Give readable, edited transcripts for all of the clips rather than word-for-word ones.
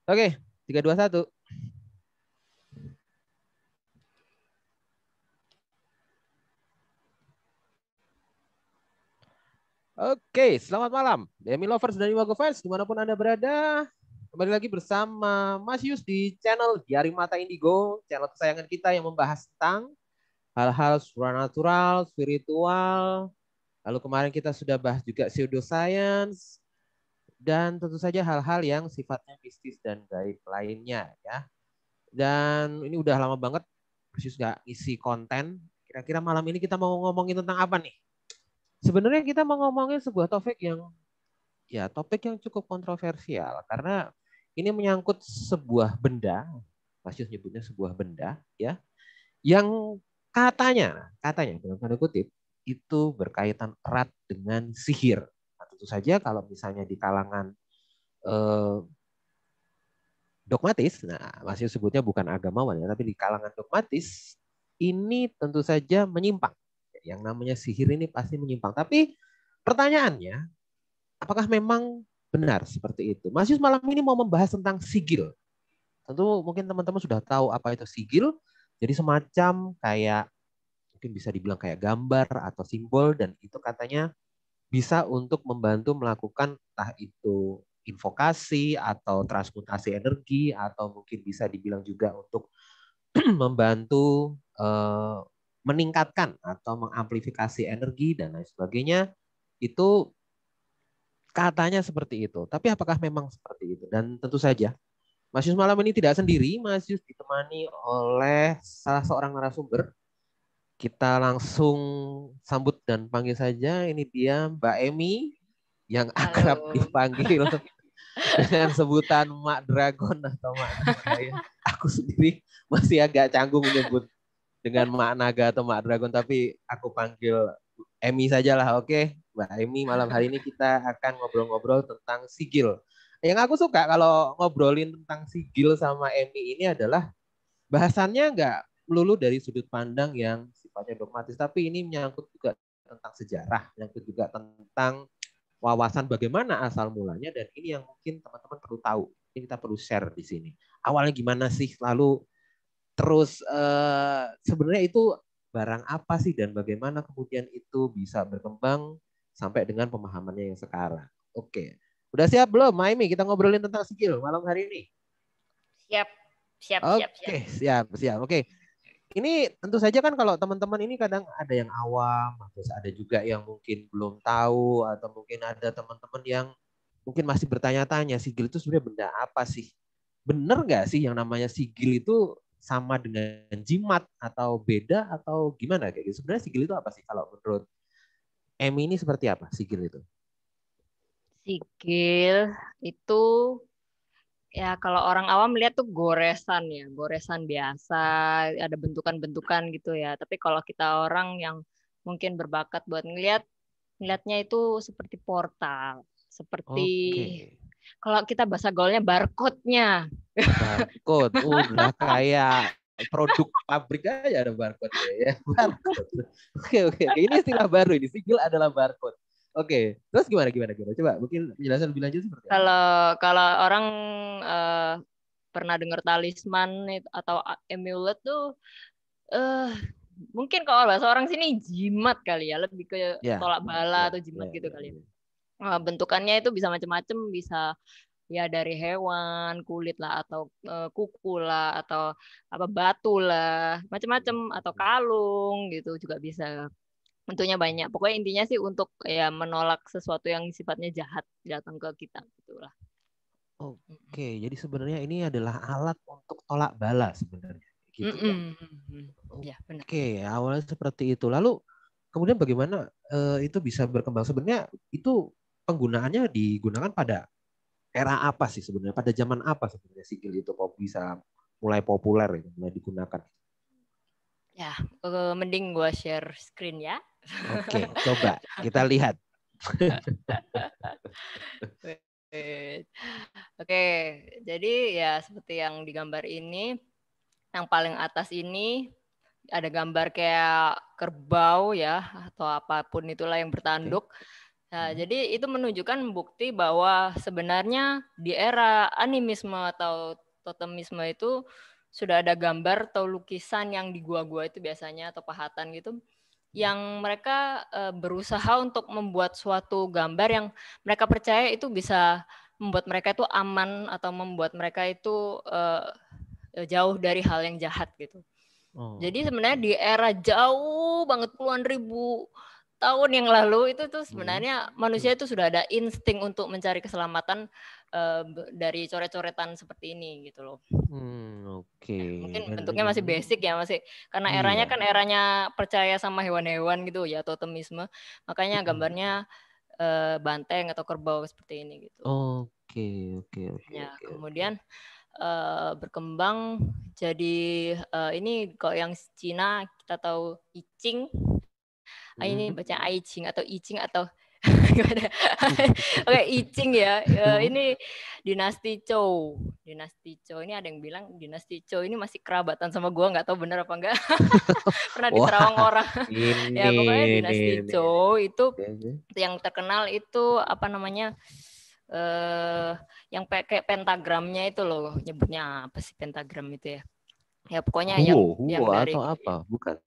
Oke, 3, 2, 1. Oke, selamat malam. Demi lovers dan Iwago fans, dimanapun Anda berada. Kembali lagi bersama Mas Yus di channel Diari Mata Indigo, channel kesayangan kita yang membahas tentang hal-hal supernatural, spiritual. Lalu kemarin kita sudah bahas juga pseudoscience, dan tentu saja hal-hal yang sifatnya mistis dan gaib lainnya ya. Dan ini udah lama banget Mas Yus nggak isi konten. Kira-kira malam ini kita mau ngomongin tentang apa nih? Sebenarnya kita mau ngomongin sebuah topik yang cukup kontroversial karena ini menyangkut sebuah benda, Mas Yus nyebutnya sebuah benda ya, yang katanya dalam tanda kutip itu berkaitan erat dengan sihir. Nah, tentu saja kalau misalnya di kalangan eh, dogmatis, nah Mas Yus sebutnya bukan agamawan ya, tapi di kalangan dogmatis ini tentu saja menyimpang. Yang namanya sihir ini pasti menyimpang. Tapi pertanyaannya, apakah memang benar seperti itu? Mas Yus malam ini mau membahas tentang sigil. Tentu mungkin teman-teman sudah tahu apa itu sigil. Jadi semacam kayak mungkin bisa dibilang kayak gambar atau simbol, dan itu katanya bisa untuk membantu melakukan entah itu invokasi atau transmutasi energi, atau mungkin bisa dibilang juga untuk membantu meningkatkan atau mengamplifikasi energi dan lain sebagainya. Itu katanya seperti itu. Tapi apakah memang seperti itu? Dan tentu saja Mas Yus malam ini tidak sendiri. Mas Yus ditemani oleh salah seorang narasumber. Kita langsung sambut dan panggil saja. Ini dia Mbak Emi yang akrab Halo. dipanggil dengan sebutan Mak Dragon atau Mak Naga ya. Aku sendiri masih agak canggung menyebut dengan Mak Naga atau Mak Dragon, tapi aku panggil Emi sajalah. Oke, Mbak Emi, malam hari ini kita akan ngobrol-ngobrol tentang sigil. Yang aku suka kalau ngobrolin tentang sigil sama Emi ini adalah bahasannya nggak melulu dari sudut pandang yang sifatnya dogmatis, tapi ini menyangkut juga tentang sejarah, menyangkut juga tentang wawasan bagaimana asal mulanya, dan ini yang mungkin teman-teman perlu tahu. Ini kita perlu share di sini. Awalnya gimana sih, lalu terus sebenarnya itu barang apa sih, dan bagaimana kemudian itu bisa berkembang sampai dengan pemahamannya yang sekarang. Oke, udah siap belum, Maimi? Kita ngobrolin tentang skill malam hari ini. Siap, siap, siap, siap. Oke, siap, siap. Oke, ini tentu saja kan kalau teman-teman ini kadang ada yang awam, terus ada juga yang mungkin belum tahu, atau mungkin ada teman-teman yang mungkin masih bertanya-tanya sigil itu sebenarnya benda apa sih? Bener nggak sih yang namanya sigil itu sama dengan jimat, atau beda, atau gimana kayak gitu? Sebenarnya sigil itu apa sih kalau menurut Emi, ini seperti apa sigil itu? Sigil itu ya kalau orang awam lihat tuh goresan ya, goresan biasa, ada bentukan-bentukan gitu ya. Tapi kalau kita orang yang mungkin berbakat buat ngelihatnya itu seperti portal, seperti Oke, kalau kita bahasa gaulnya barcode-nya. barcode. Udah kayak produk pabrik aja ada barcode ya. Barcode. Oke, oke, oke. Ini istilah baru ini. Sigil adalah barcode. Oke. Terus gimana? Coba mungkin penjelasan lebih lanjut seperti apa? Kalau kalau orang eh, pernah dengar talisman atau amulet tuh eh mungkin kalau bahasa orang sini jimat kali ya, lebih ke Ya, tolak bala ya, atau jimat ya, gitu ya, kali ya. ya. Bentukannya itu bisa macam-macam, bisa ya dari hewan, kulit lah, atau kuku lah, atau apa batu lah, macam-macam, atau kalung gitu juga bisa. Bentuknya banyak. Pokoknya intinya sih untuk ya menolak sesuatu yang sifatnya jahat datang ke kita gitulah. Oke, jadi sebenarnya ini adalah alat untuk tolak bala sebenarnya, gitu ya. Ya benar. Oke, awalnya seperti itu. Lalu kemudian bagaimana itu bisa berkembang? Sebenarnya itu penggunaannya digunakan pada era apa sih sebenarnya? Pada zaman apa sebenarnya sigil itu kok bisa mulai populer, itu, mulai digunakan? Ya, mending gua share screen ya. Oke, coba kita lihat. Oke, jadi ya seperti yang digambar ini, yang paling atas ini ada gambar kayak kerbau ya, atau apapun itulah yang Oke, bertanduk. Nah, jadi itu menunjukkan bukti bahwa sebenarnya di era animisme atau totemisme itu sudah ada gambar atau lukisan yang di gua-gua itu biasanya atau pahatan gitu, yang mereka berusaha untuk membuat suatu gambar yang mereka percaya itu bisa membuat mereka itu aman atau membuat mereka itu jauh dari hal yang jahat gitu. Jadi sebenarnya di era jauh banget puluhan ribu tahun yang lalu itu tuh sebenarnya manusia itu sudah ada insting untuk mencari keselamatan dari coret-coretan seperti ini gitu loh. Mungkin bentuknya masih basic ya, masih karena eranya kan eranya percaya sama hewan-hewan gitu ya, totemisme. Makanya gambarnya banteng atau kerbau seperti ini gitu. Oke. Ya, kemudian berkembang jadi ini kalau yang Cina kita tahu I Ching. Ini baca I Ching atau I Ching atau gimana? Oke, I Ching ya. Ini dinasti Zhou. Dinasti Zhou ini ada yang bilang dinasti Zhou ini masih kerabatan sama gua, nggak tahu benar apa enggak. Pernah diterawang orang. Ya pokoknya dinasti Zhou itu yang terkenal itu apa namanya? Yang kayak pentagramnya itu loh, nyebutnya apa sih pentagram itu ya? Ya pokoknya yang dari atau apa? Bukan.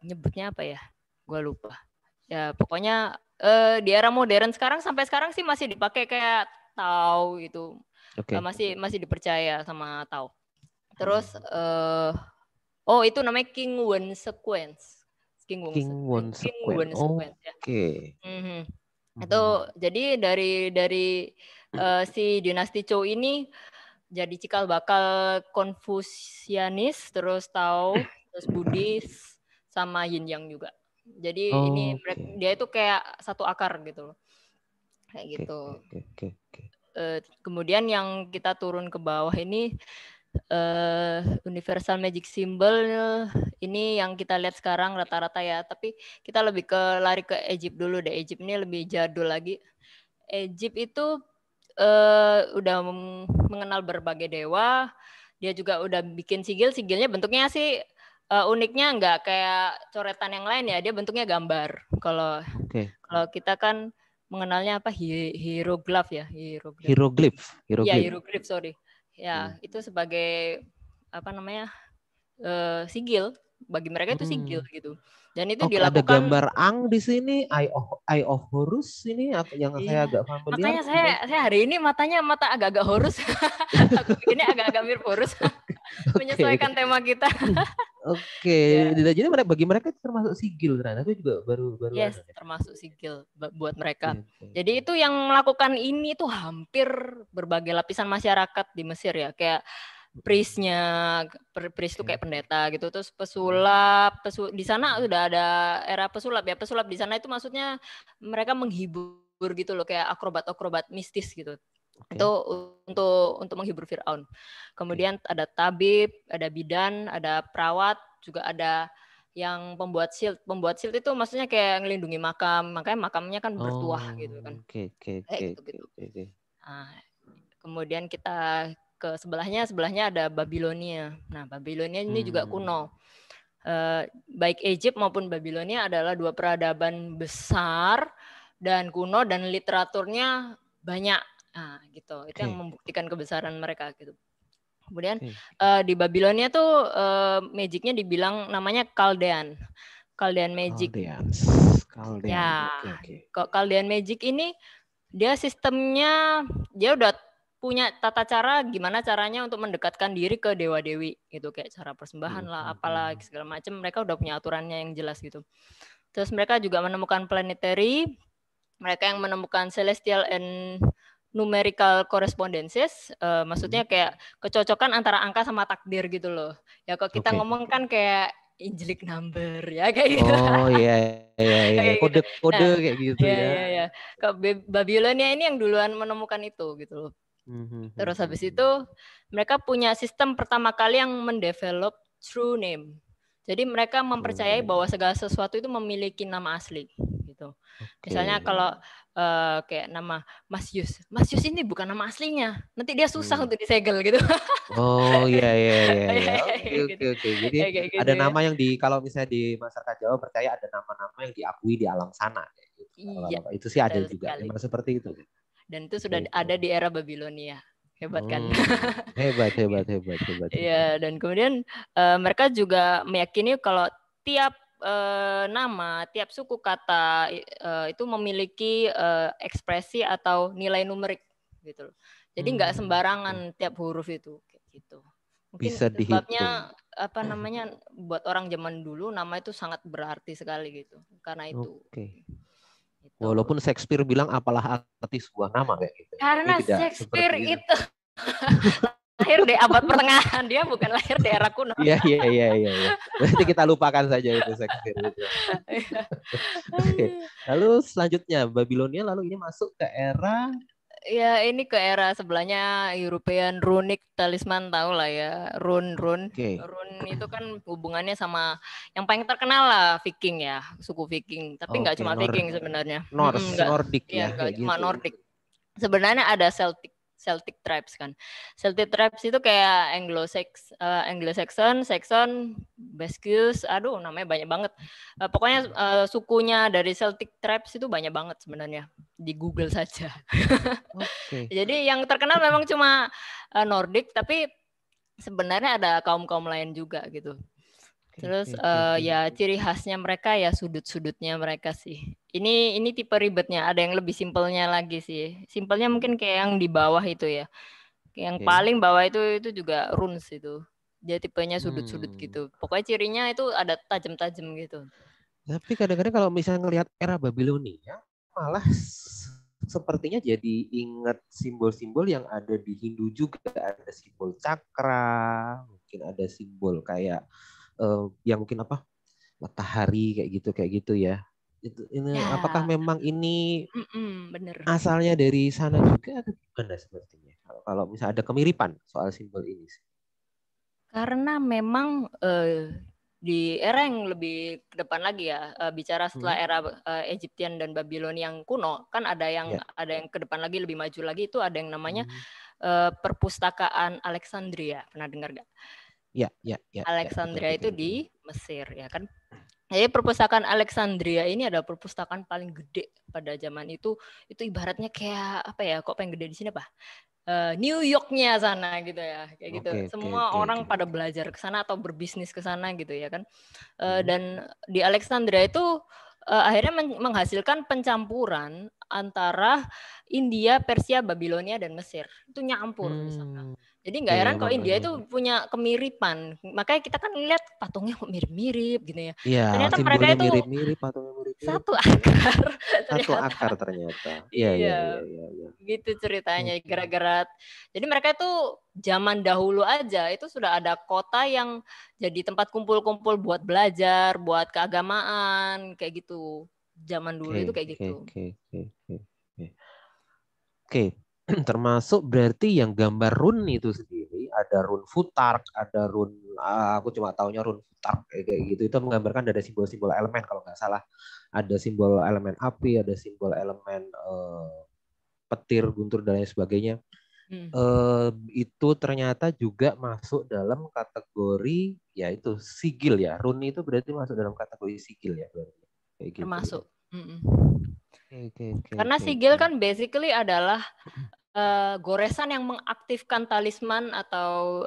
Nyebutnya apa ya? Gua lupa. Ya pokoknya di era modern sekarang sampai sekarang sih masih dipakai kayak Tao gitu. Masih dipercaya sama Tao. Terus itu namanya King Wen Sequence. King Wen Sequence ya. Itu jadi dari si dinasti Zhou ini jadi cikal bakal Konfusianis, terus Tao, terus Buddhis, sama Yin Yang juga. Jadi ini dia itu kayak satu akar gitu loh. Kayak gitu. Kemudian yang kita turun ke bawah ini universal magic symbol ini yang kita lihat sekarang rata-rata ya. Tapi kita lebih lari ke Egypt dulu deh. Egypt ini lebih jadul lagi. Egypt itu udah mengenal berbagai dewa. Dia juga udah bikin sigilnya bentuknya sih uniknya nggak kayak coretan yang lain ya. Dia bentuknya gambar. Kalau kita kan mengenalnya apa hieroglif ya. Hieroglif. Ya hieroglif sorry. Ya itu sebagai apa namanya sigil. Bagi mereka itu sigil gitu. Dan itu dilakukan. Ada gambar Ang di sini, Eye of Horus ini yang saya agak familiar. Makanya saya hari ini mata agak-agak Horus. Aku bikinnya agak-agak mirip Horus. Menyesuaikan tema kita. Jadi bagi mereka itu termasuk sigil ternyata itu juga baru yes, termasuk sigil buat mereka. Jadi itu yang melakukan ini tuh hampir berbagai lapisan masyarakat di Mesir ya, kayak priestnya, priest itu kayak pendeta gitu, terus pesulap di sana sudah ada era pesulap ya. Pesulap di sana itu maksudnya mereka menghibur gitu loh, kayak akrobat mistis gitu. Itu untuk menghibur Firaun. Kemudian ada tabib, ada bidan, ada perawat, juga ada yang pembuat shield. Pembuat shield itu maksudnya kayak ngelindungi makam, makanya makamnya kan bertuah gitu kan. Gitu. Nah, kemudian kita ke sebelahnya ada Babilonia. Nah, Babilonia ini juga kuno. Baik Egypt maupun Babilonia adalah dua peradaban besar dan kuno dan literaturnya banyak. Nah, gitu. Itu yang membuktikan kebesaran mereka gitu. Kemudian di Babilonia tuh magicnya dibilang namanya Chaldean magic. Ya, Chaldean magic ini dia sistemnya dia udah punya tata cara gimana caranya untuk mendekatkan diri ke dewa-dewi gitu, kayak cara persembahan lah apalah segala macam, mereka udah punya aturannya yang jelas gitu. Terus mereka juga menemukan planetary, mereka yang menemukan celestial and numerical correspondences, maksudnya kayak kecocokan antara angka sama takdir gitu loh. Ya kalau kita ngomong kan kayak angelic number ya kayak gitu. Kode-kode kayak gitu ya. Iya. Babilonia ini yang duluan menemukan itu gitu loh. Terus habis itu mereka punya sistem pertama kali yang mendevelop true name. Jadi mereka mempercayai bahwa segala sesuatu itu memiliki nama asli gitu. Misalnya kalau kayak nama Mas Yus ini bukan nama aslinya. Nanti dia susah untuk disegel gitu. Oke. Jadi ada nama yang kalau misalnya di masyarakat Jawa percaya ada nama-nama yang diakui di alam sana. Gitu. Iya, Kalau itu sih ada betul juga. sekali. Memang seperti itu. Dan itu sudah ada di era Babilonia. Hebat kan? Hebat, hebat, hebat, hebat, hebat. Iya, dan kemudian mereka juga meyakini kalau tiap nama, tiap suku kata itu memiliki ekspresi atau nilai numerik gitu. Jadi nggak sembarangan tiap huruf itu kayak gitu. Mungkin Bisa itu dihitung. sebabnya apa namanya buat orang zaman dulu nama itu sangat berarti sekali gitu. Karena itu. Oke. Gitu. Walaupun Shakespeare bilang apalah arti sebuah nama kayak gitu. Ini Karena tidak Shakespeare seperti itu lahir di abad pertengahan, dia bukan lahir di era kuno. Iya, iya, iya, iya, iya. Berarti kita lupakan saja itu Shakespeare itu. Oke. Lalu selanjutnya Babilonia, lalu ini masuk ke era Ya ini ke era sebelahnya European Runic Talisman, tahu lah ya, rune itu kan hubungannya sama yang paling terkenal lah Viking ya, suku Viking, tapi nggak cuma Viking sebenarnya, Nordic ya, nggak kayak cuma gitu. Nordic, sebenarnya ada Celtic tribes kan. Celtic tribes itu kayak Anglo-Saxon, Saxon, Basques, aduh namanya banyak banget. Pokoknya sukunya dari Celtic tribes itu banyak banget sebenarnya. Di Google saja. Oke. Jadi yang terkenal memang cuma Nordic, tapi sebenarnya ada kaum-kaum lain juga gitu. Terus ya ciri khasnya mereka ya sudut-sudutnya mereka sih. Ini tipe ribetnya. Ada yang lebih simpelnya lagi sih. Simpelnya mungkin kayak yang di bawah itu ya. Yang paling bawah itu juga runes itu. Dia tipenya sudut-sudut gitu. Pokoknya cirinya itu ada tajam-tajam gitu. Tapi kadang-kadang kalau misalnya ngelihat era Babilonia, malah sepertinya jadi ingat simbol-simbol yang ada di Hindu juga. Ada simbol cakra, mungkin ada simbol kayak yang mungkin apa matahari kayak gitu ya. Ini Ya, apakah memang ini bener. asalnya dari sana juga atau gimana sepertinya? Kalau misalnya ada kemiripan soal simbol ini. Karena memang di era yang lebih ke depan lagi ya, bicara setelah era Egyptian dan Babilonia yang kuno, kan ada yang ke depan lagi, lebih maju lagi, itu ada yang namanya perpustakaan Alexandria. Pernah dengar nggak? Ya. Alexandria itu di Mesir ya kan. Jadi perpustakaan Alexandria ini adalah perpustakaan paling gede pada zaman itu ibaratnya kayak apa ya? Kok pengen gede di sini apa? New York-nya sana gitu ya, kayak gitu. Semua orang pada belajar ke sana atau berbisnis ke sana gitu ya kan. Dan di Alexandria itu akhirnya menghasilkan pencampuran antara India, Persia, Babilonia dan Mesir. Itu nyampur di sana. Jadi nggak heran kalau India itu punya kemiripan. Makanya kita kan lihat patungnya kok mirip-mirip gitu ya. Iya, Ternyata mereka simbolnya itu mirip-mirip, patungnya mirip-mirip. satu akar. Satu akar ternyata. Iya. Gitu ceritanya. Gara-gara jadi mereka itu zaman dahulu aja itu sudah ada kota yang jadi tempat kumpul-kumpul buat belajar, buat keagamaan kayak gitu. Zaman dulu itu kayak gitu. Oke, termasuk berarti yang gambar run itu sendiri, ada run futark, ada run, aku cuma taunya run futark kayak gitu, itu menggambarkan ada simbol-simbol elemen kalau nggak salah, ada simbol elemen api, ada simbol elemen petir, guntur dan lain sebagainya. Itu ternyata juga masuk dalam kategori yaitu sigil ya, run itu berarti masuk dalam kategori sigil ya berarti. Kayak gitu. Termasuk. Okay. Karena sigil kan basically adalah goresan yang mengaktifkan talisman atau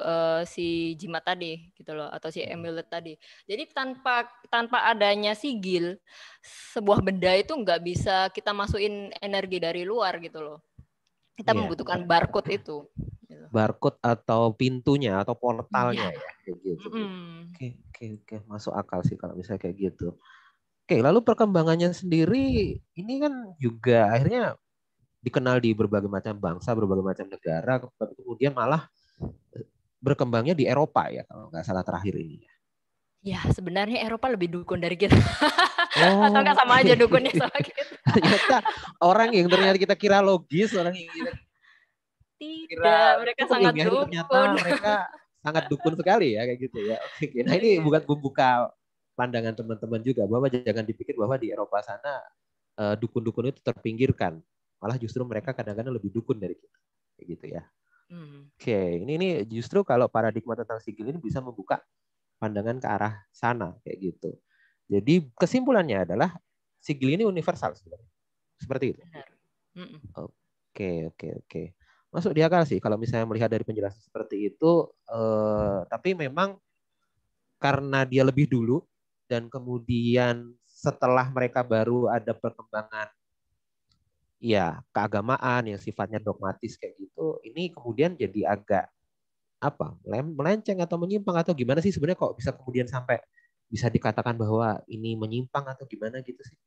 si jimat tadi gitu loh, atau si amulet tadi. Jadi tanpa adanya sigil, sebuah benda itu nggak bisa kita masukin energi dari luar gitu loh. Kita membutuhkan barcode itu. Barcode atau pintunya atau portalnya ya kayak gitu. Oke, masuk akal sih kalau misalnya kayak gitu. Oke, lalu perkembangannya sendiri ini kan juga akhirnya dikenal di berbagai macam bangsa, berbagai macam negara, kemudian malah berkembangnya di Eropa ya kalau nggak salah terakhir ini ya. Ya, sebenarnya Eropa lebih dukun dari kita. Atau nggak sama aja dukunnya sama kita. Ternyata orang yang ternyata kita kira logis, orang yang kita kira mereka sangat dukun. Ternyata mereka sangat dukun sekali ya kayak gitu ya. Oke. Nah ini bukan membuka pandangan teman-teman juga bahwa jangan dipikir bahwa di Eropa sana dukun-dukun itu terpinggirkan. Malah justru mereka kadang-kadang lebih dukun dari kita. Kayak gitu ya. Oke, ini justru kalau paradigma tentang sigil ini bisa membuka pandangan ke arah sana kayak gitu. Jadi kesimpulannya adalah sigil ini universal sebenarnya. Seperti itu. Benar. Oke. Masuk di akal sih kalau misalnya melihat dari penjelasan seperti itu. Tapi memang karena dia lebih dulu dan kemudian setelah mereka baru ada perkembangan ya keagamaan yang sifatnya dogmatis kayak gitu, ini kemudian jadi agak melenceng atau menyimpang atau gimana sih sebenarnya kok bisa kemudian sampai bisa dikatakan bahwa ini menyimpang atau gimana gitu sih?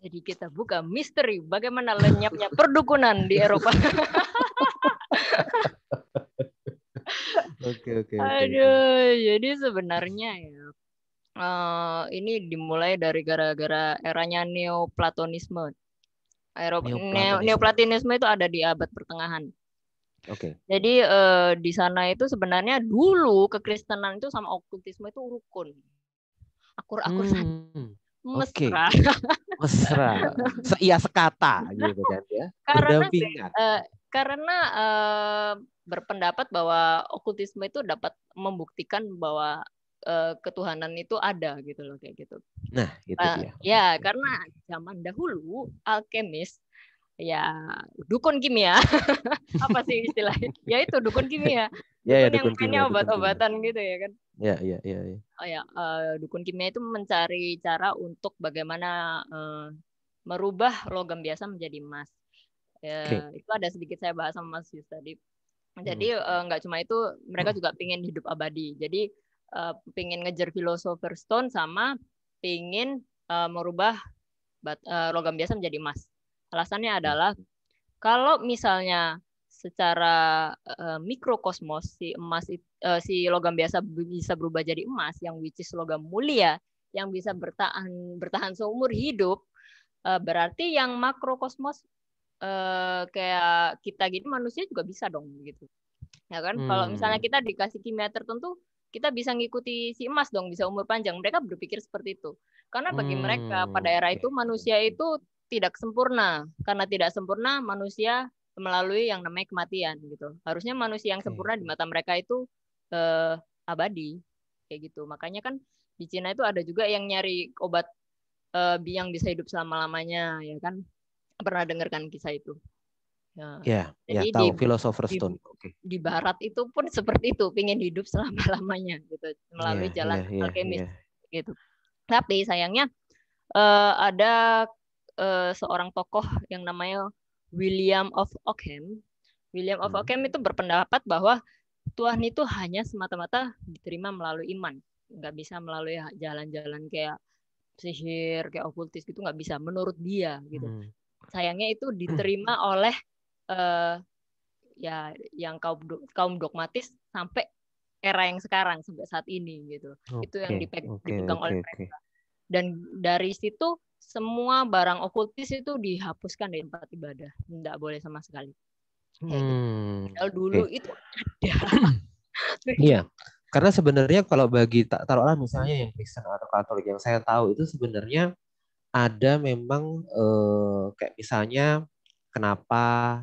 Jadi kita buka misteri bagaimana lenyapnya perdukunan di Eropa. Oke. Aduh, jadi sebenarnya ya ini dimulai dari gara-gara eranya Neoplatonisme. Neoplatonisme itu ada di abad pertengahan. Oke. Jadi di sana itu sebenarnya dulu kekristenan itu sama okultisme itu rukun. Akur-akur mesra. Mesra. Iya sekata gitu kan ya. Berdampingan. Karena berpendapat bahwa okultisme itu dapat membuktikan bahwa ketuhanan itu ada gitu loh kayak gitu. Nah, itu dia. Ya, karena zaman dahulu alkemis ya dukun kimia. Apa sih istilahnya? Ya itu dukun kimia. Dukun yang mainnya obat-obatan gitu ya kan. Ya. Oh ya, dukun kimia itu mencari cara untuk bagaimana merubah logam biasa menjadi emas. Itu ada sedikit saya bahas sama Mas Yus tadi. Jadi nggak cuma itu, mereka juga pingin hidup abadi. Jadi pingin ngejar Philosopher's Stone sama pingin merubah logam biasa menjadi emas. Alasannya adalah kalau misalnya secara mikrokosmos si emas si logam biasa bisa berubah jadi emas yang which is logam mulia yang bisa bertahan seumur hidup, berarti yang makrokosmos kayak kita gini manusia juga bisa dong gitu. Ya kan? Kalau misalnya kita dikasih kimia tertentu, kita bisa ngikuti si emas dong, bisa umur panjang. Mereka berpikir seperti itu. Karena bagi mereka pada era itu manusia itu tidak sempurna. Karena tidak sempurna, manusia melalui yang namanya kematian gitu. Harusnya manusia yang sempurna di mata mereka itu abadi kayak gitu. Makanya kan di Cina itu ada juga yang nyari obat yang bisa hidup selama-lamanya, ya kan? Pernah dengarkan kisah itu? Ya, tahu Philosopher's Stone. Di Barat itu pun seperti itu, pingin hidup selama-lamanya gitu melalui jalan alkemis gitu. Tapi sayangnya ada seorang tokoh yang namanya William of Ockham. William of Ockham itu berpendapat bahwa Tuhan itu hanya semata-mata diterima melalui iman, nggak bisa melalui jalan-jalan kayak sihir, kayak okultis gitu, nggak bisa menurut dia gitu. Sayangnya itu diterima oleh ya yang kaum dogmatis sampai era yang sekarang sampai saat ini gitu. Itu yang dipegang oleh mereka. Dan dari situ semua barang okultis itu dihapuskan dari tempat ibadah, tidak boleh sama sekali. Kalau dulu itu ada. Iya, karena sebenarnya kalau bagi taruhlah misalnya yang Kristen atau Katolik yang saya tahu itu sebenarnya ada memang kayak misalnya kenapa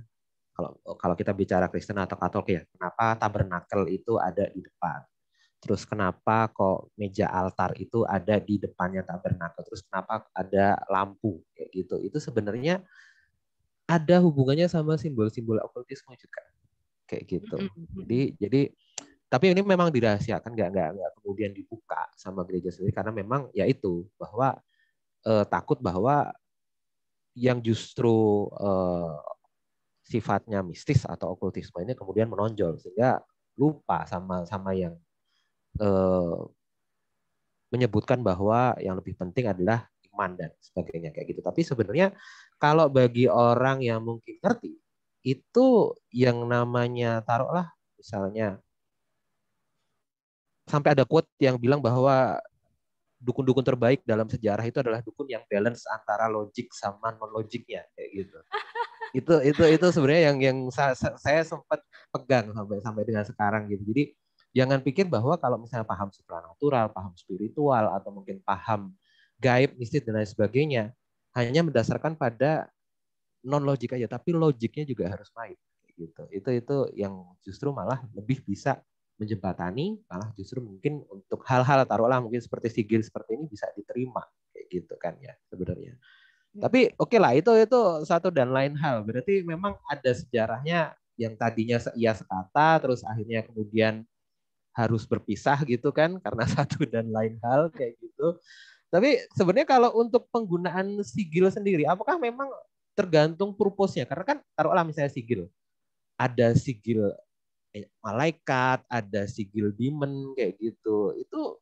kalau kita bicara Kristen atau Katolik ya, kenapa tabernakel itu ada di depan. Terus kenapa kok meja altar itu ada di depannya tabernakel? Terus kenapa ada lampu kayak gitu? Itu sebenarnya ada hubungannya sama simbol-simbol okultisme juga kayak gitu. Jadi tapi ini memang dirahasiakan, nggak kemudian dibuka sama gereja sendiri karena memang ya itu bahwa takut bahwa yang justru sifatnya mistis atau okultisme ini kemudian menonjol sehingga lupa sama yang menyebutkan bahwa yang lebih penting adalah iman dan sebagainya kayak gitu. Tapi sebenarnya kalau bagi orang yang mungkin ngerti itu yang namanya taruhlah misalnya sampai ada quote yang bilang bahwa dukun-dukun terbaik dalam sejarah itu adalah dukun yang balance antara logik sama non logiknya kayak gitu. Itu sebenarnya yang saya sempat pegang sampai dengan sekarang gitu. Jadi jangan pikir bahwa kalau misalnya paham supranatural, paham spiritual atau mungkin paham gaib, mistis dan lain sebagainya hanya mendasarkan pada non logik aja, tapi logiknya juga harus main gitu. Itu yang justru malah lebih bisa menjembatani, malah justru mungkin untuk hal-hal taruhlah mungkin seperti sigil seperti ini bisa diterima kayak gitu kan ya sebenarnya. Tapi oke lah, itu satu dan lain hal. Berarti memang ada sejarahnya yang tadinya ia sekata, terus akhirnya kemudian harus berpisah gitu kan karena satu dan lain hal kayak gitu. Tapi sebenarnya kalau untuk penggunaan sigil sendiri, apakah memang tergantung purpose-nya? Karena kan taruhlah misalnya sigil, ada sigil malaikat, ada sigil demon kayak gitu. Itu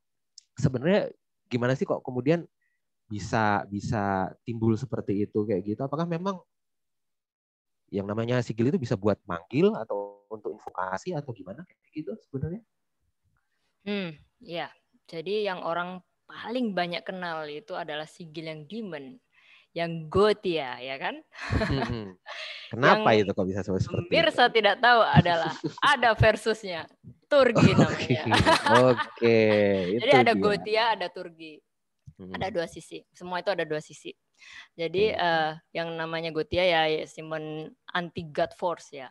sebenarnya gimana sih kok kemudian bisa bisa timbul seperti itu kayak gitu? Apakah memang yang namanya sigil itu bisa buat manggil atau untuk invokasi atau gimana kayak gitu sebenarnya? Ya. Jadi yang orang paling banyak kenal itu adalah sigil yang demon, yang Gotia, ya kan? Kenapa Yang itu kok bisa seperti itu? pemirsa tidak tahu adalah ada versusnya, Turgi namanya. Oke, Jadi itu ada dia. Gotia, ada Turgi. Ada dua sisi. Semua itu ada dua sisi. Jadi yang namanya Gotia ya Simon anti God Force ya,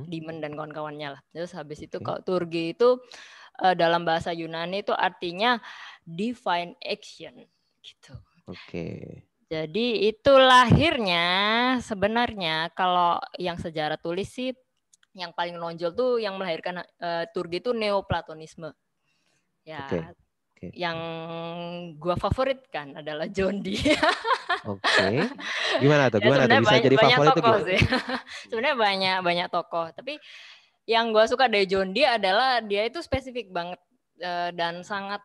demon dan kawan-kawannya lah. Terus habis itu kalau Turgi itu dalam bahasa Yunani itu artinya divine action gitu. Jadi itu lahirnya sebenarnya kalau yang sejarah tulis sih yang paling menonjol tuh yang melahirkan Turgi itu Neoplatonisme. Ya. Yang gua favoritkan adalah John Dee. Gimana tuh? Gimana tuh bisa jadi banyak favorit itu tokoh gimana? sih. Sebenarnya banyak tokoh, tapi yang gua suka dari John Dee adalah dia itu spesifik banget dan sangat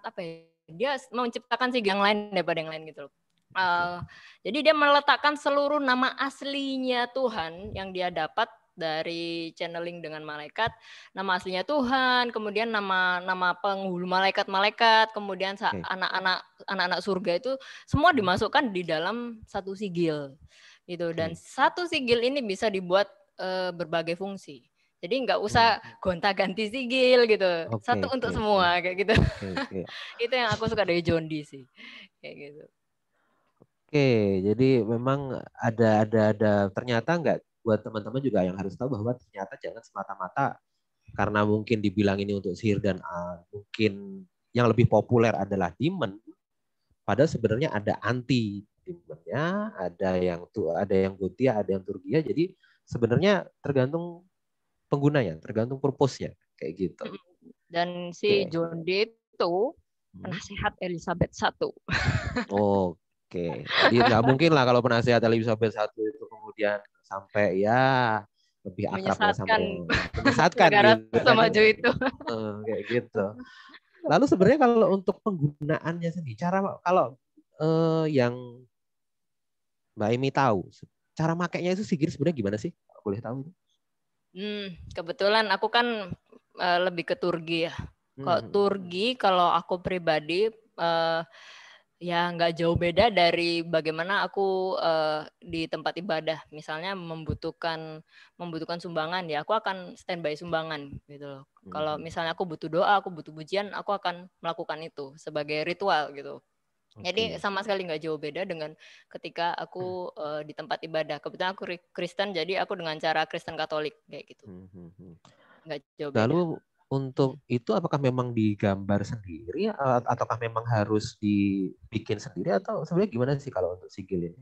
apa ya? Dia menciptakan sigil yang lain daripada yang lain gitu loh. Jadi dia meletakkan seluruh nama aslinya Tuhan yang dia dapat dari channeling dengan malaikat, nama aslinya Tuhan, kemudian nama penghulu malaikat-malaikat, kemudian anak-anak surga itu semua dimasukkan di dalam satu sigil, gitu. Dan satu sigil ini bisa dibuat berbagai fungsi. Jadi nggak usah gonta-ganti sigil gitu, satu untuk semua kayak gitu. Itu yang aku suka dari John Dee sih, kayak gitu. Jadi memang ada ternyata nggak buat teman-teman juga yang harus tahu bahwa ternyata jangan semata-mata karena mungkin dibilang ini untuk sihir dan mungkin yang lebih populer adalah demon. Padahal sebenarnya ada anti demonnya, ada yang Gotia, ada yang Turgia. Jadi sebenarnya tergantung penggunanya, tergantung purpose-nya kayak gitu. Dan si John Dee itu penasehat Elizabeth I. Jadi nggak mungkin lah kalau penasehat Elizabeth I itu kemudian sampai ya lebih akrabnya sampai menyesatkan gitu kan. Maju itu. Kayak gitu. Lalu sebenarnya kalau untuk penggunaannya sendiri, cara kalau yang Mbak Emi tahu, cara makainya itu sigil sebenarnya gimana sih? Boleh tahu? Kebetulan aku kan lebih ke Turgi ya. Kalau Turgi, kalau aku pribadi ya nggak jauh beda dari bagaimana aku di tempat ibadah. Misalnya membutuhkan sumbangan ya, aku akan standby sumbangan gitu loh. Kalau misalnya aku butuh doa, aku butuh pujian, aku akan melakukan itu sebagai ritual gitu. Jadi sama sekali nggak jauh beda dengan ketika aku di tempat ibadah. Kebetulan aku Kristen, jadi aku dengan cara Kristen Katolik kayak gitu. Nggak jauh beda. Lalu untuk itu apakah memang digambar sendiri ataukah memang harus dibikin sendiri atau sebenarnya gimana sih kalau untuk sigil ini?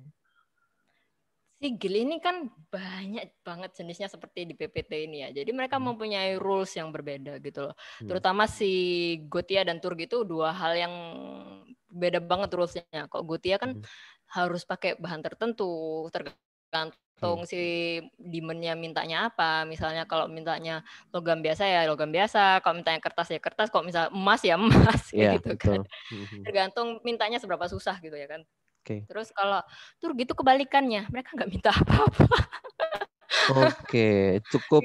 Sigil ini kan banyak banget jenisnya seperti di PPT ini ya. Jadi mereka mempunyai rules yang berbeda gitu loh. Terutama si Gotia dan Turgi itu dua hal yang beda banget rulesnya. Kok Gotia kan harus pakai bahan tertentu, tergantung si demonnya mintanya apa. Misalnya kalau mintanya logam biasa ya logam biasa, kalau mintanya kertas ya kertas, kalau misalnya emas ya emas kayak gitu kan. Tergantung mintanya seberapa susah gitu ya kan. Terus kalau Turgi itu kebalikannya, mereka nggak minta apa-apa. Cukup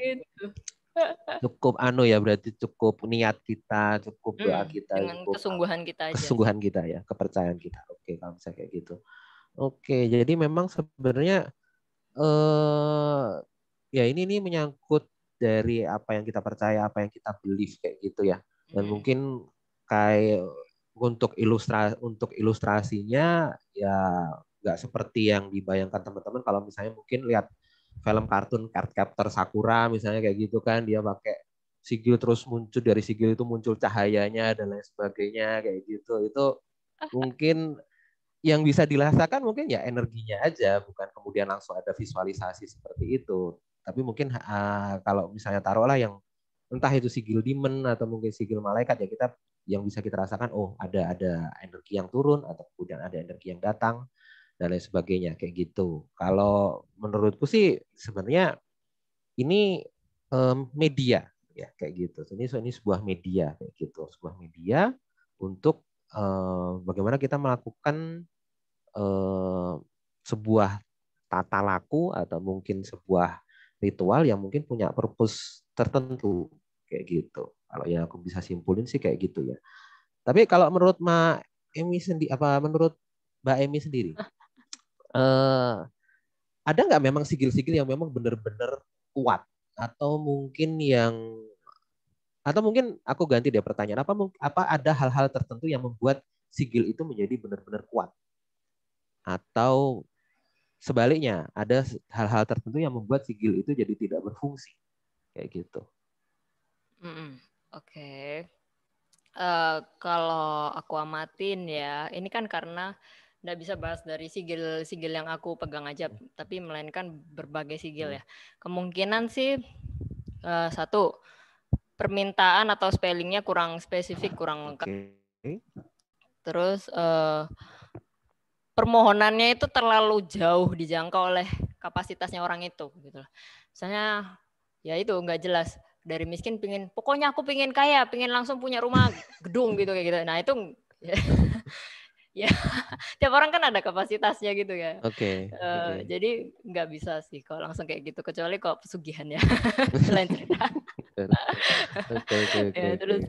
ya, berarti cukup niat kita, cukup doa kita, dengan cukup kesungguhan kita aja. Kesungguhan kita ya, kepercayaan kita. Kalau misalnya kayak gitu. Jadi memang sebenarnya ya ini menyangkut dari apa yang kita percaya, apa yang kita believe kayak gitu ya. Dan mungkin kayak untuk ilustrasinya ya nggak seperti yang dibayangkan teman-teman kalau misalnya mungkin lihat film kartun Cardcaptor Sakura misalnya kayak gitu kan, dia pakai sigil terus muncul, dari sigil itu muncul cahayanya dan lain sebagainya kayak gitu. Itu mungkin yang bisa dirasakan mungkin ya energinya aja, bukan kemudian langsung ada visualisasi seperti itu. Tapi mungkin kalau misalnya taruhlah yang entah itu sigil demon atau mungkin sigil malaikat, ya kita yang bisa kita rasakan, oh ada energi yang turun atau kemudian ada energi yang datang dan lain sebagainya kayak gitu. Kalau menurutku sih sebenarnya ini media ya kayak gitu. Ini sebuah media kayak gitu, sebuah media untuk bagaimana kita melakukan sebuah tata laku atau mungkin sebuah ritual yang mungkin punya purpose tertentu kayak gitu. Kalau yang aku bisa simpulin sih kayak gitu ya. Tapi kalau menurut Mbak Emi sendiri, menurut Mbak Emi sendiri, eh, ada nggak memang sigil-sigil yang memang benar-benar kuat atau mungkin aku ganti deh pertanyaan, apa ada hal-hal tertentu yang membuat sigil itu menjadi benar-benar kuat atau sebaliknya, ada hal-hal tertentu yang membuat sigil itu jadi tidak berfungsi. Kayak gitu. Oke. Kalau aku amatin ya, ini kan karena nggak bisa bahas dari sigil yang aku pegang aja, tapi melainkan berbagai sigil ya. Kemungkinan sih satu, permintaan atau spellingnya kurang spesifik, kurang lengkap. Terus permohonannya itu terlalu jauh dijangkau oleh kapasitasnya orang itu gitu. Misalnya ya itu nggak jelas, dari miskin pokoknya aku pingin kaya, pingin langsung punya rumah gedung gitu kayak gitu. Nah itu ya tiap orang kan ada kapasitasnya gitu ya. Jadi nggak bisa sih kalau langsung kayak gitu, kecuali kalau pesugihan ya. Itu lain cerita. Terus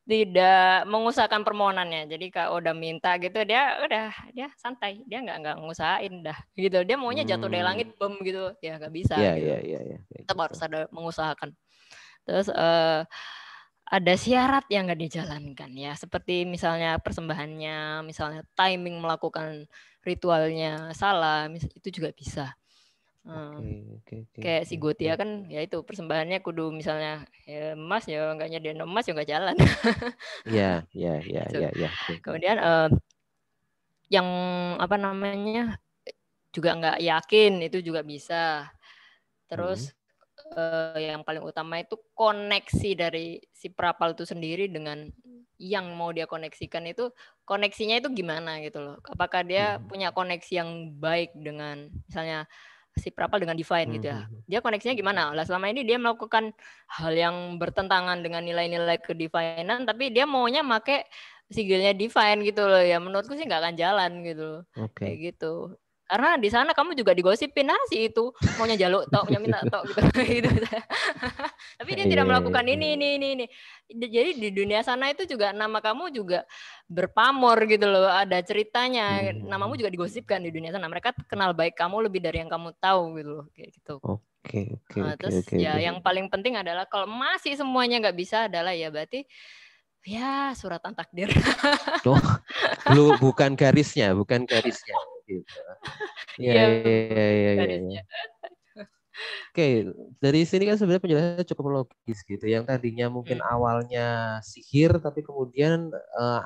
tidak mengusahakan permohonannya. Jadi kalau udah minta gitu dia santai, dia nggak ngusahain dah gitu. Dia maunya jatuh dari langit bom gitu, ya nggak bisa gitu. Tetap harus ada mengusahakan. Terus ada syarat yang nggak dijalankan ya, seperti misalnya persembahannya, misalnya timing melakukan ritualnya salah, itu juga bisa. Kayak si Gotia kan ya itu persembahannya kudu misalnya ya emas, ya nggak nyediain emas ya nggak jalan. Iya. Kemudian yang apa namanya juga nggak yakin, itu juga bisa. Terus yang paling utama itu koneksi dari si prapal itu sendiri dengan yang mau dia koneksikan, itu koneksinya itu gimana gitu loh. Apakah dia punya koneksi yang baik dengan misalnya si prapal dengan divine gitu ya. Dia koneksinya gimana? Lah selama ini dia melakukan hal yang bertentangan dengan nilai-nilai kedivinean, tapi dia maunya make sigilnya divine gitu loh. Ya menurutku sih nggak akan jalan gitu loh. Kayak gitu. Karena di sana kamu juga digosipin sih itu maunya jaluk tok, maunya minta tok gitu. gitu. Tapi dia tidak melakukan ini. Jadi di dunia sana itu juga nama kamu juga berpamor gitu loh. Ada ceritanya. Namamu juga digosipkan di dunia sana. Mereka kenal baik kamu lebih dari yang kamu tahu gitu loh. Kayak gitu. Terus ya yang paling penting adalah kalau masih semuanya nggak bisa adalah ya berarti ya suratan takdir. Bukan garisnya gitu. Iya. Oke, dari sini kan sebenarnya penjelasannya cukup logis gitu. Yang tadinya mungkin awalnya sihir, tapi kemudian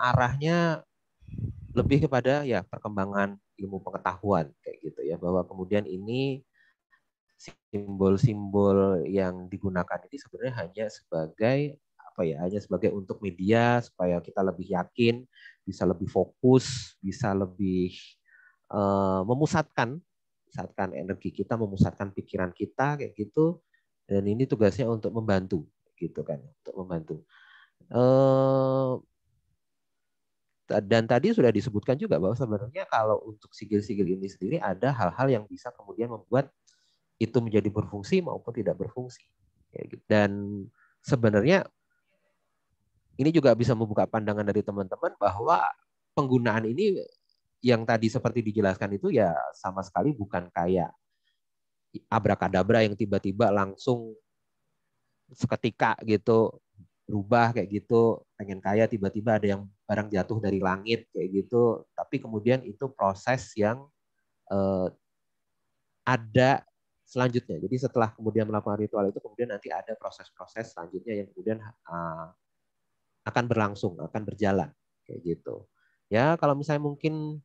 arahnya lebih kepada ya perkembangan ilmu pengetahuan kayak gitu ya. Bahwa kemudian ini simbol-simbol yang digunakan ini sebenarnya hanya sebagai hanya sebagai untuk media supaya kita lebih yakin, bisa lebih fokus, bisa lebih memusatkan energi kita, memusatkan pikiran kita kayak gitu. Dan ini tugasnya untuk membantu gitu kan, untuk membantu. Dan tadi sudah disebutkan juga bahwa sebenarnya kalau untuk sigil-sigil ini sendiri ada hal-hal yang bisa kemudian membuat itu menjadi berfungsi maupun tidak berfungsi. Dan sebenarnya ini juga bisa membuka pandangan dari teman-teman bahwa penggunaan ini yang tadi seperti dijelaskan itu ya sama sekali bukan kayak abrakadabra yang tiba-tiba langsung seketika gitu berubah kayak gitu, pengen kaya tiba-tiba ada yang barang jatuh dari langit kayak gitu. Tapi kemudian itu proses yang ada selanjutnya. Jadi setelah kemudian melakukan ritual itu, kemudian nanti ada proses-proses selanjutnya yang kemudian akan berlangsung, akan berjalan kayak gitu. Ya kalau misalnya mungkin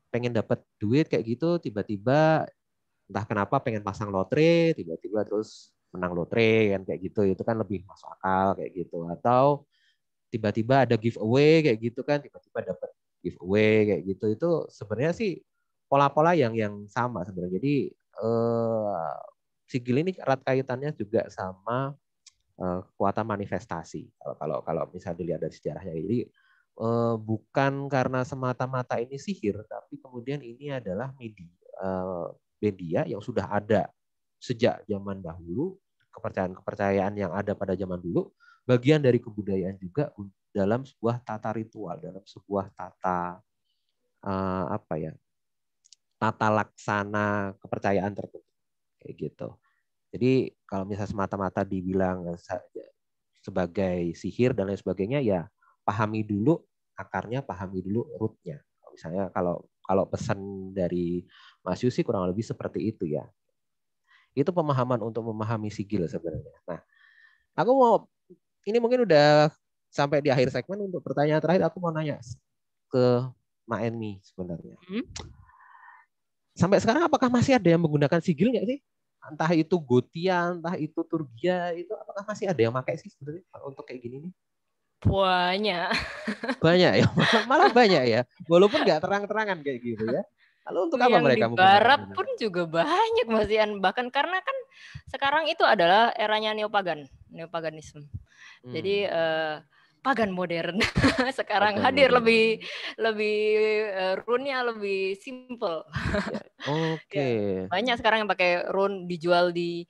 pengen dapat duit kayak gitu, tiba-tiba entah kenapa pengen pasang lotre, tiba-tiba terus menang lotre kan kayak gitu, itu kan lebih masuk akal kayak gitu. Atau tiba-tiba ada giveaway kayak gitu kan, tiba-tiba dapat giveaway kayak gitu, itu sebenarnya sih pola-pola yang sama sebenarnya. Jadi sigil ini erat kaitannya juga sama kekuatan manifestasi. Kalau misalnya dilihat dari sejarahnya, jadi bukan karena semata-mata ini sihir, tapi kemudian ini adalah media yang sudah ada sejak zaman dahulu, kepercayaan-kepercayaan yang ada pada zaman dulu, bagian dari kebudayaan juga dalam sebuah tata ritual, dalam sebuah tata laksana kepercayaan tertentu kayak gitu. Jadi kalau misalnya semata-mata dibilang sebagai sihir dan lain sebagainya, ya pahami dulu akarnya, pahami dulu rootnya. Misalnya kalau pesan dari Mas Yusi kurang lebih seperti itu ya. Itu pemahaman untuk memahami sigil sebenarnya. Nah, aku mau, ini mungkin udah sampai di akhir segmen, untuk pertanyaan terakhir aku mau nanya ke Mbak Enmi sebenarnya. Sampai sekarang apakah masih ada yang menggunakan sigil nggak sih? Entah itu Gotia, entah itu Turgia, itu apakah masih ada yang pakai sih sebenarnya untuk kayak gini nih? Banyak. Banyak ya, malah banyak ya. Walaupun nggak terang-terangan kayak gitu ya. Lalu untuk apa Yang di mereka menggunakan barat ini? pun juga banyak Mas Ian. Bahkan karena kan sekarang itu adalah eranya neopaganisme. Jadi pagan modern. Sekarang Pagan hadir modern. lebih rune-nya lebih simple. Ya. Oke. Ya, banyak sekarang yang pakai rune dijual di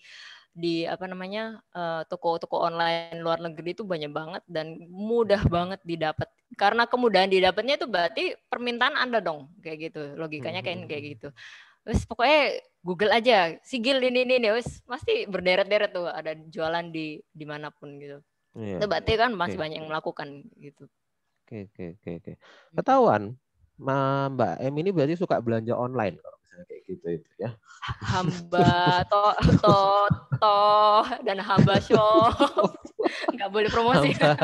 apa namanya toko-toko online luar negeri itu banyak banget dan mudah banget didapat. Karena kemudahan didapatnya itu berarti permintaan Anda dong, kayak gitu. Logikanya kayak gitu. Wes pokoknya Google aja sigil ini wes pasti berderet-deret tuh ada jualan di dimanapun gitu. Iya. Itu berarti kan masih Oke. banyak yang melakukan gitu. Oke. Ketahuan, Mbak M ini berarti suka belanja online kalau misalnya kayak gitu itu ya. Hamba toh dan hamba shop nggak boleh promosi, nggak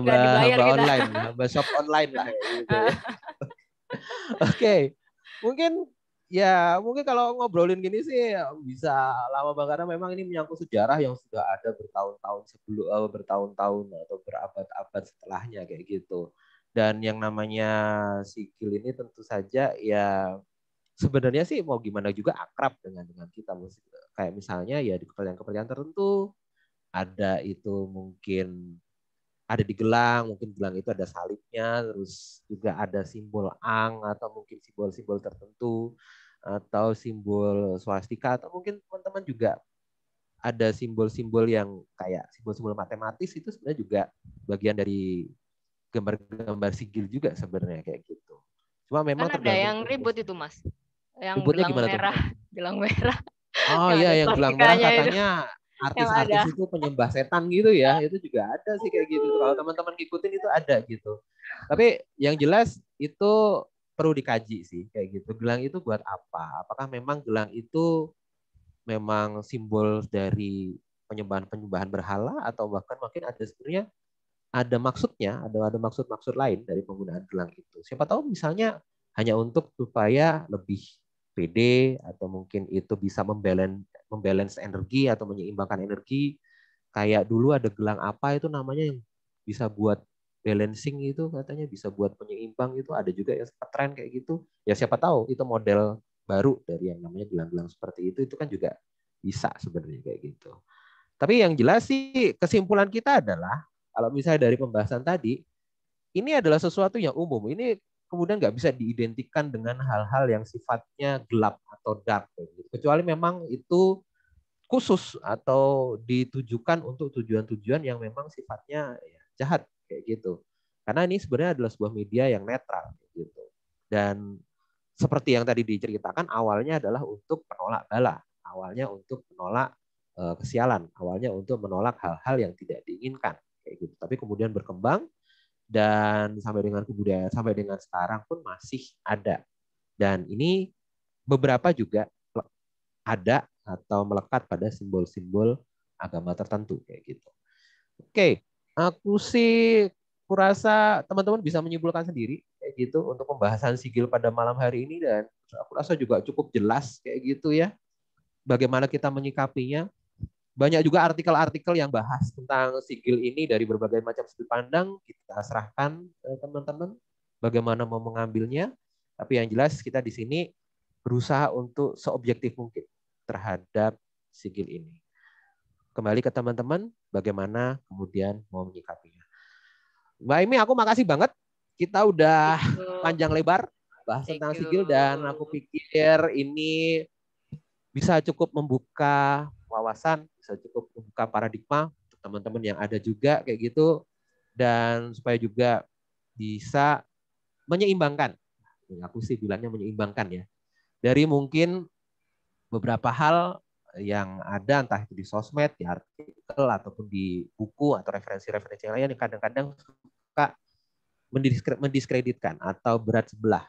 dibayar hamba kita. online, hamba shop online lah kayak gitu ya. Oke. Mungkin kalau ngobrolin gini sih bisa lama banget, karena memang ini menyangkut sejarah yang sudah ada bertahun-tahun atau berabad-abad setelahnya kayak gitu. Dan yang namanya sigil ini tentu saja ya sebenarnya sih mau gimana juga akrab dengan kita. Kayak misalnya ya di kepercayaan-kepercayaan tertentu ada itu mungkin ada di gelang, mungkin gelang itu ada salibnya, terus juga ada simbol ang atau mungkin simbol-simbol tertentu atau simbol swastika, atau mungkin teman-teman juga ada simbol-simbol yang kayak simbol-simbol matematis, itu sebenarnya juga bagian dari gambar-gambar sigil juga sebenarnya kayak gitu. Cuma memang Kan ada tergantung yang ribut itu Mas, yang ributnya gimana tuh? gelang merah Oh yang iya, ada yang gelang merah swastikanya itu, katanya yang ada. artis-artis itu penyembah setan gitu ya. Itu juga ada sih kayak gitu. Kalau teman-teman ngikutin itu ada gitu. Tapi yang jelas itu perlu dikaji sih kayak gitu. Gelang itu buat apa? Apakah memang gelang itu memang simbol dari penyembahan-penyembahan berhala, atau bahkan mungkin ada sebenarnya ada maksudnya, ada maksud-maksud lain dari penggunaan gelang itu. Siapa tahu misalnya hanya untuk supaya lebih pede, atau mungkin itu bisa membalance energi atau menyeimbangkan energi. Kayak dulu ada gelang apa itu namanya yang bisa buat balancing, itu katanya bisa buat penyeimbang, itu ada juga yang sempat tren kayak gitu. Ya siapa tahu itu model baru dari yang namanya gelang-gelang seperti itu kan juga bisa sebenarnya kayak gitu. Tapi yang jelas sih kesimpulan kita adalah kalau misalnya dari pembahasan tadi, ini adalah sesuatu yang umum. Ini kemudian nggak bisa diidentikan dengan hal-hal yang sifatnya gelap atau dark. Kecuali memang itu khusus atau ditujukan untuk tujuan-tujuan yang memang sifatnya ya, jahat kayak gitu. Karena ini sebenarnya adalah sebuah media yang netral gitu. Dan seperti yang tadi diceritakan, awalnya adalah untuk penolak bala, awalnya untuk menolak kesialan, awalnya untuk menolak hal-hal yang tidak diinginkan kayak gitu. Tapi kemudian berkembang dan sampai dengan kebudayaan, sampai dengan sekarang pun masih ada. Dan ini beberapa juga ada atau melekat pada simbol-simbol agama tertentu kayak gitu. Oke, aku sih kurasa teman-teman bisa menyimpulkan sendiri kayak gitu untuk pembahasan sigil pada malam hari ini, dan aku rasa juga cukup jelas kayak gitu ya bagaimana kita menyikapinya. Banyak juga artikel-artikel yang bahas tentang sigil ini dari berbagai macam sudut pandang. Kita serahkan teman-teman bagaimana mau mengambilnya. Tapi yang jelas kita di sini berusaha untuk seobjektif mungkin terhadap sigil ini. Kembali ke teman-teman, bagaimana kemudian mau menyikapinya. Mbak Imi, aku makasih banget. Kita udah panjang lebar bahas tentang sigil, dan aku pikir ini bisa cukup membuka wawasan, bisa cukup membuka paradigma untuk teman-teman yang ada juga kayak gitu, dan supaya juga bisa menyeimbangkan. Aku sih bilangnya menyeimbangkan ya. Dari mungkin beberapa hal yang ada entah itu di sosmed, di artikel ataupun di buku atau referensi-referensi yang lain yang kadang-kadang suka mendiskreditkan atau berat sebelah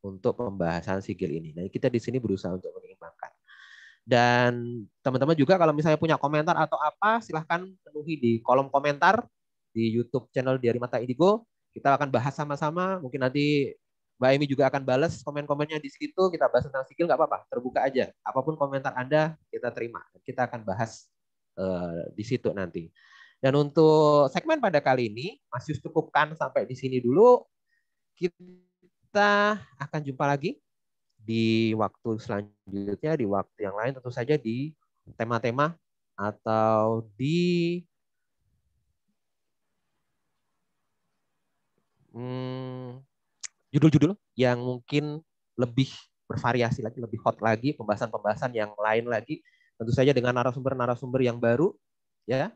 untuk pembahasan sigil ini. Nah, kita di sini berusaha untuk menyeimbangkan. Dan teman-teman juga kalau misalnya punya komentar atau apa, silahkan penuhi di kolom komentar di YouTube channel Diari Mata Indigo. Kita akan bahas sama-sama. Mungkin nanti Mbak Emi juga akan balas komen-komennya di situ. Kita bahas tentang sigil, nggak apa-apa, terbuka aja. Apapun komentar Anda kita terima. Kita akan bahas di situ nanti. Dan untuk segmen pada kali ini, masih cukupkan sampai di sini dulu. Kita akan jumpa lagi di waktu selanjutnya, di waktu yang lain, tentu saja di tema-tema atau di judul-judul yang mungkin lebih bervariasi lagi, lebih hot lagi, pembahasan-pembahasan yang lain lagi, tentu saja dengan narasumber-narasumber yang baru, ya,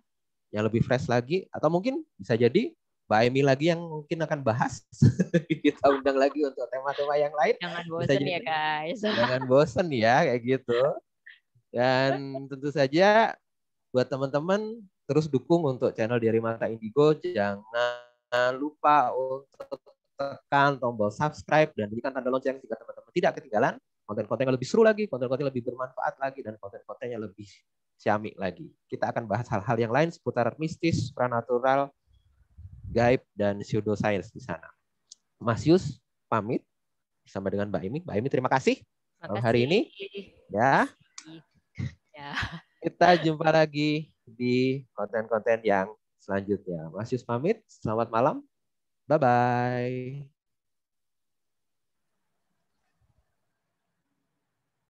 yang lebih fresh lagi, atau mungkin bisa jadi Mbak Emi lagi yang mungkin akan bahas. Kita undang lagi untuk tema-tema yang lain. Jangan bosan ya guys. Jangan bosan ya kayak gitu. Dan tentu saja buat teman-teman terus dukung untuk channel Diari Mata Indigo. Jangan lupa untuk tekan tombol subscribe dan berikan tanda lonceng jika teman-teman tidak ketinggalan konten-konten yang lebih seru lagi, konten-konten lebih bermanfaat lagi, dan konten-konten yang lebih ciamik lagi. Kita akan bahas hal-hal yang lain seputar mistis, supranatural, gaib, dan pseudoscience di sana. Mas Yus pamit bersama dengan Mbak Imi. Mbak Imi, terima kasih hari ini. Ya. Kita jumpa lagi di konten-konten yang selanjutnya. Mas Yus pamit. Selamat malam. Bye-bye.